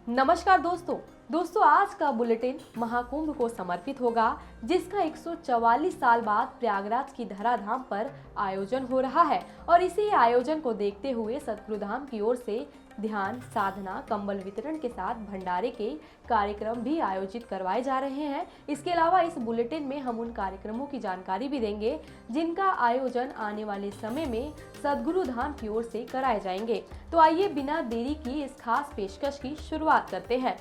नमस्कार दोस्तों आज का बुलेटिन महाकुंभ को समर्पित होगा, जिसका 144 साल बाद प्रयागराज की धराधाम पर आयोजन हो रहा है। और इसी आयोजन को देखते हुए सद्गुरुधाम की ओर से ध्यान, साधना, कंबल वितरण के साथ भंडारे के कार्यक्रम भी आयोजित करवाए जा रहे हैं। इसके अलावा इस बुलेटिन में हम उन कार्यक्रमों की जानकारी भी देंगे जिनका आयोजन आने वाले समय में सद्गुरुधाम की ओर से कराए जाएंगे। तो आइए बिना देरी की इस खास पेशकश की शुरुआत करते हैं।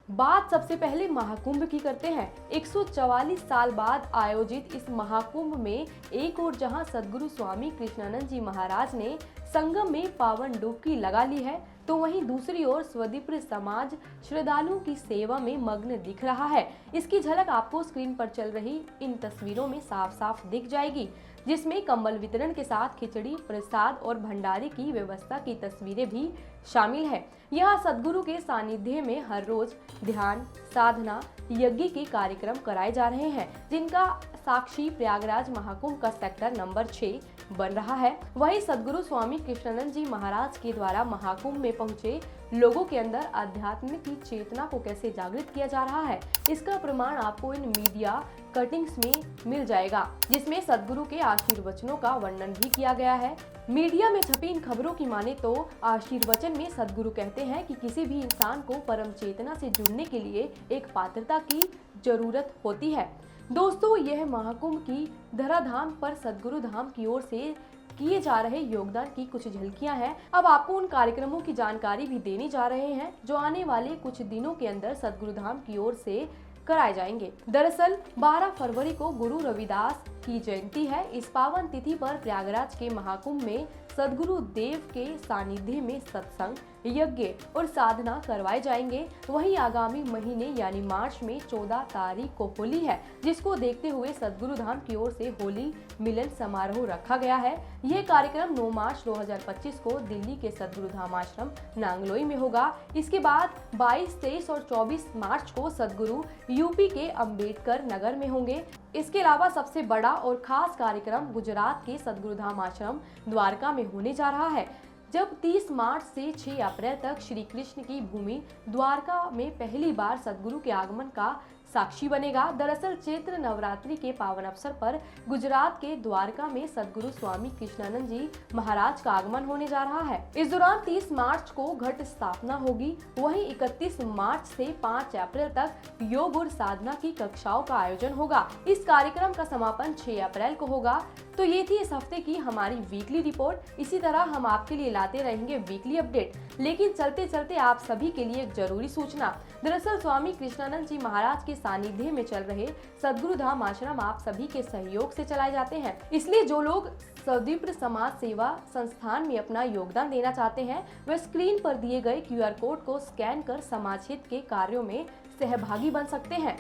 बात सबसे पहले महाकुंभ की करते हैं। 144 साल बाद आयोजित इस महाकुंभ में एक ओर जहां सद्गुरु स्वामी कृष्णानंद जी महाराज ने संगम में पावन डुबकी लगा ली है, तो वहीं दूसरी ओर स्वदीप्र समाज श्रद्धालुओं की सेवा में मग्न दिख रहा है। इसकी झलक आपको स्क्रीन पर चल रही इन तस्वीरों में साफ साफ दिख जाएगी, जिसमें कंबल वितरण के साथ खिचड़ी, प्रसाद और भंडारे की व्यवस्था की तस्वीरें भी शामिल है। यहाँ सद्गुरु के सानिध्य में हर रोज ध्यान, साधना, यज्ञ के कार्यक्रम कराए जा रहे हैं, जिनका साक्षी प्रयागराज महाकुंभ का सेक्टर नंबर 6 बन रहा है। वहीं सद्गुरु स्वामी कृष्णानंद जी महाराज के द्वारा महाकुंभ में पहुंचे लोगों के अंदर आध्यात्म की चेतना को कैसे जागृत किया जा रहा है, इसका प्रमाण आपको इन मीडिया कटिंग्स में मिल जाएगा, जिसमें सद्गुरु के आशीर्वचनों का वर्णन भी किया गया है। मीडिया में छपी इन खबरों की माने तो आशीर्वचन में सद्गुरु कहते हैं कि किसी भी इंसान को परम चेतना से जुड़ने के लिए एक पात्रता की जरूरत होती है। दोस्तों, यह महाकुंभ की धराधाम पर सद्गुरु धाम की ओर से किए जा रहे योगदान की कुछ झलकियां हैं। अब आपको उन कार्यक्रमों की जानकारी भी देने जा रहे हैं जो आने वाले कुछ दिनों के अंदर सद्गुरु धाम की ओर से कराए जाएंगे। दरअसल 12 फरवरी को गुरु रविदास की जयंती है। इस पावन तिथि पर प्रयागराज के महाकुंभ में सद्गुरु देव के सानिध्य में सत्संग, यज्ञ और साधना करवाए जाएंगे। वहीं आगामी महीने यानी मार्च में 14 तारीख को होली है, जिसको देखते हुए सद्गुरु धाम की ओर से होली मिलन समारोह रखा गया है। यह कार्यक्रम 9 मार्च 2025 को दिल्ली के सद्गुरु धाम आश्रम नांगलोई में होगा। इसके बाद 22, 23 और 24 मार्च को सद्गुरु यूपी के अंबेडकर नगर में होंगे। इसके अलावा सबसे बड़ा और खास कार्यक्रम गुजरात के सद्गुरुधाम आश्रम द्वारका में होने जा रहा है, जब 30 मार्च से 6 अप्रैल तक श्री कृष्ण की भूमि द्वारका में पहली बार सद्गुरु के आगमन का साक्षी बनेगा। दरअसल चैत्र नवरात्रि के पावन अवसर पर गुजरात के द्वारका में सद्गुरु स्वामी कृष्णानंद जी महाराज का आगमन होने जा रहा है। इस दौरान 30 मार्च को घट स्थापना होगी। वहीं 31 मार्च से 5 अप्रैल तक योग और साधना की कक्षाओं का आयोजन होगा। इस कार्यक्रम का समापन 6 अप्रैल को होगा। तो ये थी इस हफ्ते की हमारी वीकली रिपोर्ट। इसी तरह हम आपके लिए लाते रहेंगे वीकली अपडेट, लेकिन चलते चलते आप सभी के लिए एक जरूरी सूचना। दरअसल स्वामी कृष्णानंद जी महाराज के सानिध्य में चल रहे सद्गुरु धाम आश्रम आप सभी के सहयोग से चलाए जाते हैं। इसलिए जो लोग स्वदीप्र समाज सेवा संस्थान में अपना योगदान देना चाहते हैं, वह स्क्रीन पर दिए गए QR कोड को स्कैन कर समाज हित के कार्यों में सहभागी बन सकते हैं।